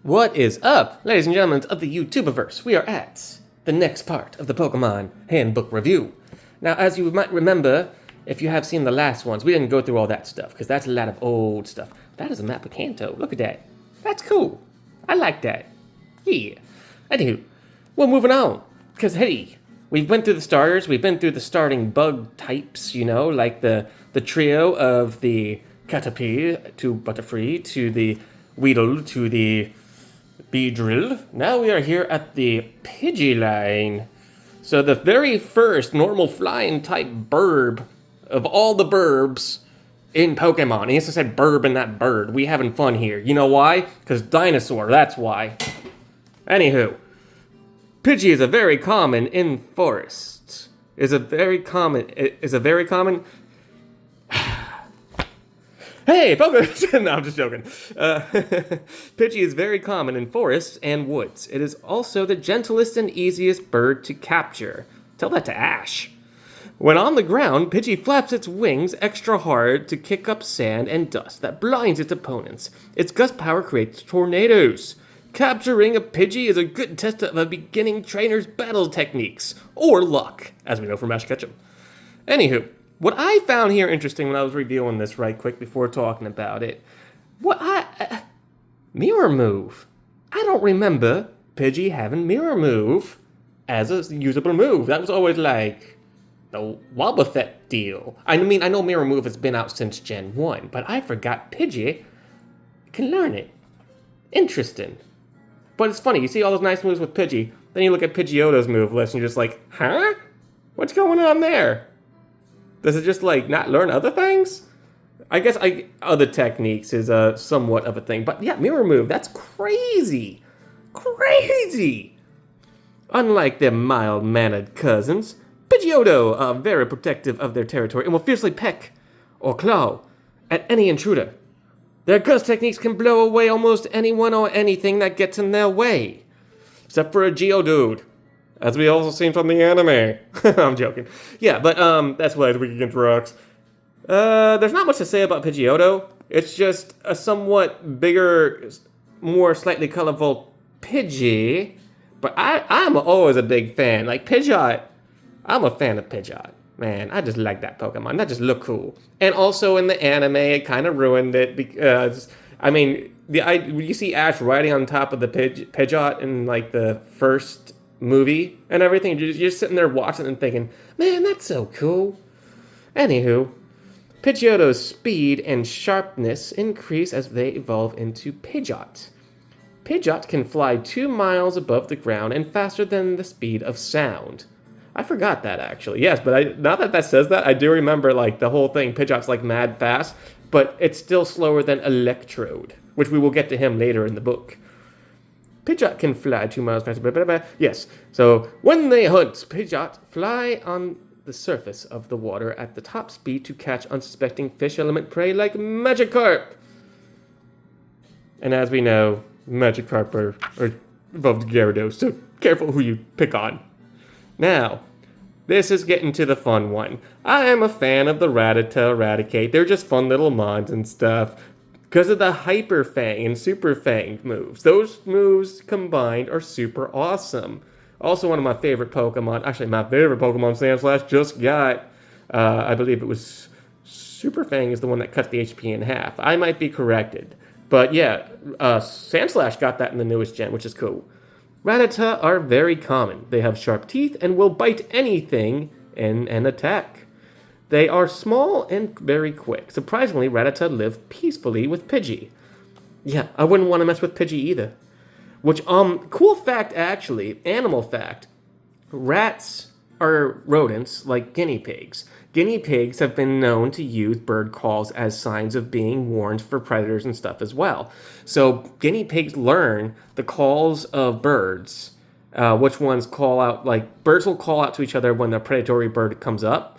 What is up, ladies and gentlemen of the YouTubeverse? We are at the next part of the Pokemon Handbook review. Now, as you might remember, if you have seen the last ones, we didn't go through all that stuff, because that's a lot of old stuff. That is a map of Kanto. Look at that. That's cool. I like that. Yeah. Anywho, we're moving on, because, hey, we've been through the starters, we've been through the starting bug types, you know, like the trio of the Caterpie to Butterfree to the Weedle to the Beedrill. Now we are here at the Pidgey line. So the very first normal flying type burb of all the burbs in Pokemon. He has to say burb and not bird. We having fun here. You know why? Because dinosaur, that's why. Anywho, Pidgey is a very common in forests. Is a very common. Hey, Pokemon! No, I'm just joking. Pidgey is very common in forests and woods. It is also the gentlest and easiest bird to capture. Tell that to Ash. When on the ground, Pidgey flaps its wings extra hard to kick up sand and dust that blinds its opponents. Its gust power creates tornadoes. Capturing a Pidgey is a good test of a beginning trainer's battle techniques, or luck, as we know from Ash Ketchum. Anywho, what I found here interesting when I was reviewing this right quick before talking about it, Mirror Move. I don't remember Pidgey having Mirror Move as a usable move. That was always like the Wobbuffet deal. I mean, I know Mirror Move has been out since Gen 1, but I forgot Pidgey can learn it. Interesting. But it's funny, you see all those nice moves with Pidgey, then you look at Pidgeotto's move list and you're just like, huh? What's going on there? Does it just, like, not learn other things? I guess other techniques is somewhat of a thing. But, yeah, Mirror Move, that's crazy. Crazy! Unlike their mild-mannered cousins, Pidgeotto are very protective of their territory and will fiercely peck or claw at any intruder. Their gust techniques can blow away almost anyone or anything that gets in their way. Except for a Geodude. As we also seen from the anime. I'm joking. Yeah, but that's why it's weak against rocks. There's not much to say about Pidgeotto. It's just a somewhat bigger, more slightly colorful Pidgey. But I'm always a big fan. Like Pidgeot, I'm a fan of Pidgeot. Man, I just like that Pokemon. That just looked cool. And also in the anime, it kind of ruined it because, I mean, you see Ash riding on top of the Pidgeot in like the first movie and everything. You're sitting there watching and thinking, man, that's so cool. Anywho, Pidgeotto's speed and sharpness increase as they evolve into Pidgeot. Pidgeot can fly 2 miles above the ground and faster than the speed of sound. I forgot that, actually. Yes, but now that says that, I do remember, like, the whole thing. Pidgeot's, like, mad fast, but it's still slower than Electrode, which we will get to him later in the book. Pidgeot can fly 2 miles faster, blah, blah, blah. Yes, so when they hunt, Pidgeot fly on the surface of the water at the top speed to catch unsuspecting fish element prey like Magikarp. And as we know, Magikarp are evolved Gyarados, so careful who you pick on. Now, this is getting to the fun one. I am a fan of the Rattata, Raticate. They're just fun little mons and stuff. Because of the Hyper Fang and Super Fang moves. Those moves combined are super awesome. Also one of my favorite Pokemon. Actually, my favorite Pokemon Sandslash just got. I believe it was Super Fang is the one that cuts the HP in half. I might be corrected. But yeah, Sandslash got that in the newest gen, which is cool. Rattata are very common. They have sharp teeth and will bite anything in an attack. They are small and very quick. Surprisingly, Rattata live peacefully with Pidgey. Yeah, I wouldn't want to mess with Pidgey either. Which, cool fact actually, animal fact. Rats are rodents like guinea pigs. Guinea pigs have been known to use bird calls as signs of being warned for predators and stuff as well. So guinea pigs learn the calls of birds, which ones call out, like birds will call out to each other when a predatory bird comes up.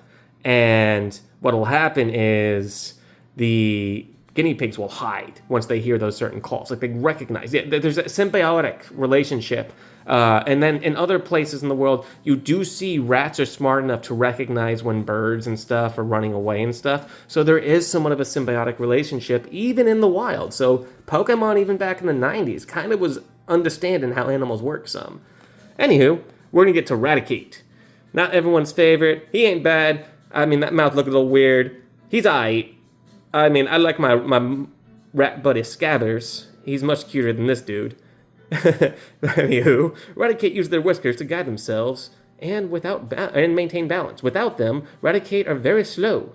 And what will happen is the guinea pigs will hide once they hear those certain calls. Like they recognize. Yeah, there's a symbiotic relationship. And then in other places in the world, you do see rats are smart enough to recognize when birds and stuff are running away and stuff. So there is somewhat of a symbiotic relationship even in the wild. So Pokemon, even back in the 90s, kind of was understanding how animals work some. Anywho, we're going to get to Raticate. Not everyone's favorite. He ain't bad. I mean, that mouth looked a little weird. He's aight. I mean, I like my rat buddy Scabbers. He's much cuter than this dude. Anywho, Raticate use their whiskers to guide themselves and maintain balance. Without them, Raticate are very slow.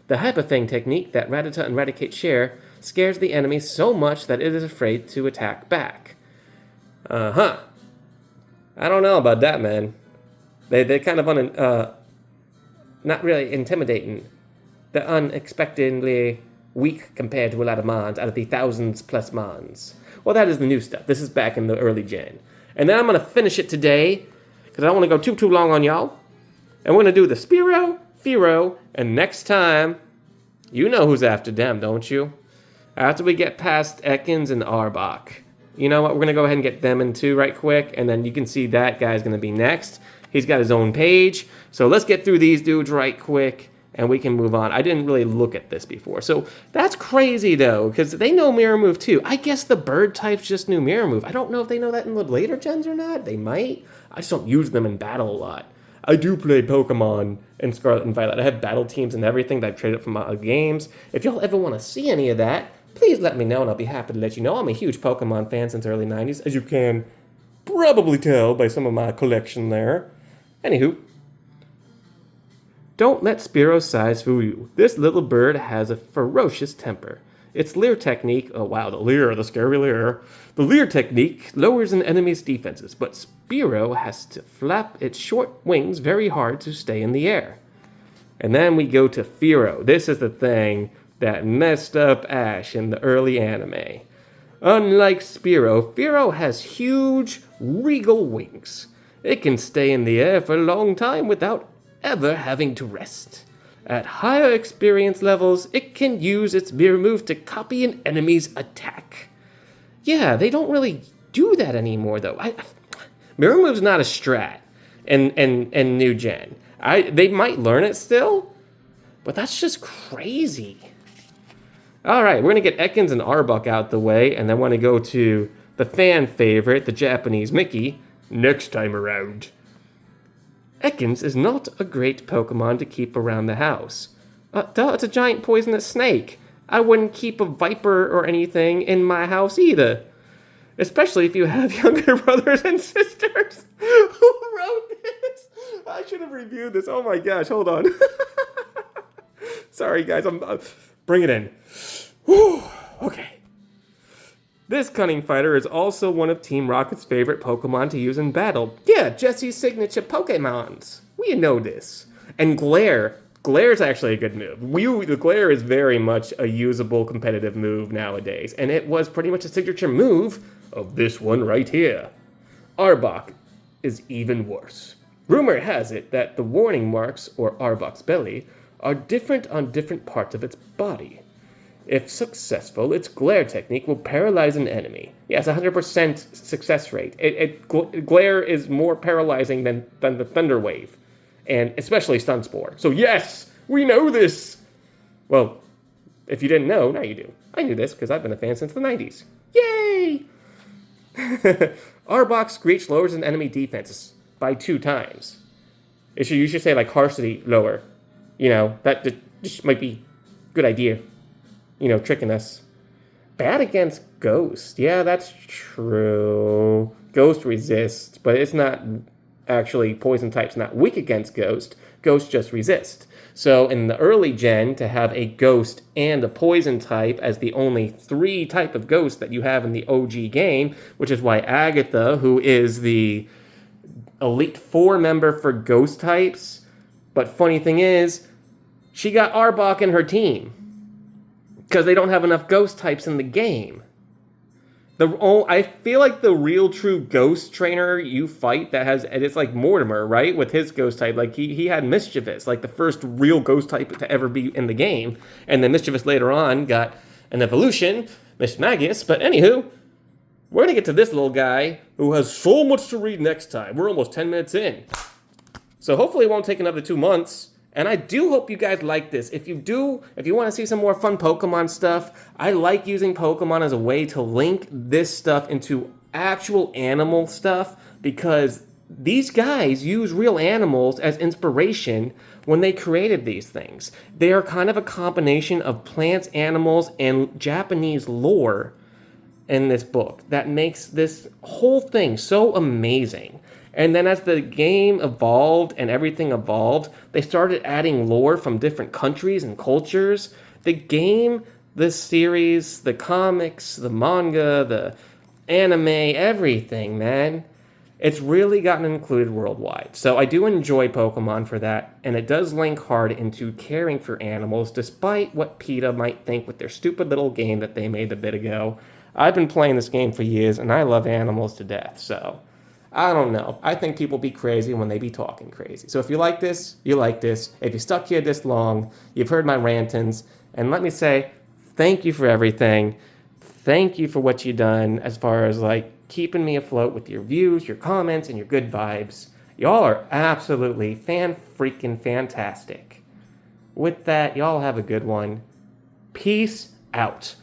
The Hyper-Fang technique that Rattata and Raticate share scares the enemy so much that it is afraid to attack back. I don't know about that, man. They're kind of not really intimidating. They're unexpectedly weak compared to a lot of mons out of the thousands plus mons. Well, that is the new stuff. This is back in the early gen. And then I'm going to finish it today, because I don't want to go too long on y'all. And we're going to do the Spearow, Fearow, and next time, you know who's after them, don't you? After we get past Ekans and Arbok. You know what? We're going to go ahead and get them in too right quick, and then you can see that guy's going to be next. He's got his own page. So let's get through these dudes right quick, and we can move on. I didn't really look at this before. So that's crazy, though, because they know Mirror Move, too. I guess the bird types just knew Mirror Move. I don't know if they know that in the later gens or not. They might. I just don't use them in battle a lot. I do play Pokemon in Scarlet and Violet. I have battle teams and everything that I've traded from my games. If y'all ever want to see any of that, please let me know, and I'll be happy to let you know. I'm a huge Pokemon fan since the early 90s, as you can probably tell by some of my collection there. Anywho, don't let Spearow's size fool you. This little bird has a ferocious temper. Its leer technique, oh wow, the scary leer. The leer technique lowers an enemy's defenses, but Spearow has to flap its short wings very hard to stay in the air. And then we go to Fearow. This is the thing that messed up Ash in the early anime. Unlike Spearow, Fearow has huge, regal wings. It can stay in the air for a long time without ever having to rest. At higher experience levels, it can use its mirror move to copy an enemy's attack. Yeah, they don't really do that anymore, though. Mirror move's not a strat in new gen. They might learn it still, but that's just crazy. All right, we're going to get Ekans and Arbok out the way, and then want to go to the fan favorite, the Japanese Mickey, next time around. Ekans is not a great Pokemon to keep around the house. It's a giant poisonous snake. I wouldn't keep a viper or anything in my house either. Especially if you have younger brothers and sisters. Who wrote this? I should have reviewed this. Oh my gosh, hold on. Sorry guys, bring it in. Whew. Okay. This cunning fighter is also one of Team Rocket's favorite Pokemon to use in battle. Yeah, Jesse's signature Pokemons. We know this. And Glare. Glare's actually a good move. The Glare is very much a usable competitive move nowadays. And it was pretty much a signature move of this one right here. Arbok is even worse. Rumor has it that the warning marks, or Arbok's belly, are different on different parts of its body. If successful, its Glare technique will paralyze an enemy. Yes, 100% success rate. Glare is more paralyzing than the Thunder Wave, and especially Stun Spore. So yes, we know this! Well, if you didn't know, now you do. I knew this because I've been a fan since the 90s. Yay! Arbok's Screech lowers an enemy defense by 2 times. You should say like Varsity lower. You know, that just might be a good idea. You know, tricking us. Bad against Ghost. Yeah, that's true. Ghost resists, but it's not actually, poison type's not weak against Ghost. Ghost just resists. So in the early gen, to have a Ghost and a poison type as the only 3 type of Ghost that you have in the OG game, which is why Agatha, who is the Elite 4 member for Ghost types, but funny thing is, she got Arbok in her team. Because they don't have enough Ghost types in the game. I feel like the real true Ghost trainer you fight that has, and it's like Mortimer, right? With his Ghost type, like he had Mischievous, like the first real Ghost type to ever be in the game. And then Mischievous later on got an evolution, Miss Magius, but anywho, we're gonna get to this little guy who has so much to read next time. We're almost 10 minutes in. So hopefully it won't take another 2 months. And I do hope you guys like this. If you want to see some more fun Pokemon stuff, I like using Pokemon as a way to link this stuff into actual animal stuff, because these guys use real animals as inspiration when they created these things. They are kind of a combination of plants, animals, and Japanese lore in this book that makes this whole thing so amazing. And then as the game evolved and everything evolved, they started adding lore from different countries and cultures. The game, this series, the comics, the manga, the anime, everything, man. It's really gotten included worldwide. So I do enjoy Pokemon for that, and it does link hard into caring for animals, despite what PETA might think with their stupid little game that they made a bit ago. I've been playing this game for years, and I love animals to death, so I don't know. I think people be crazy when they be talking crazy. So if you like this, you like this. If you stuck here this long, you've heard my rantings. And let me say, thank you for everything. Thank you for what you've done as far as like keeping me afloat with your views, your comments, and your good vibes. Y'all are absolutely fan-freaking-fantastic. With that, y'all have a good one. Peace out.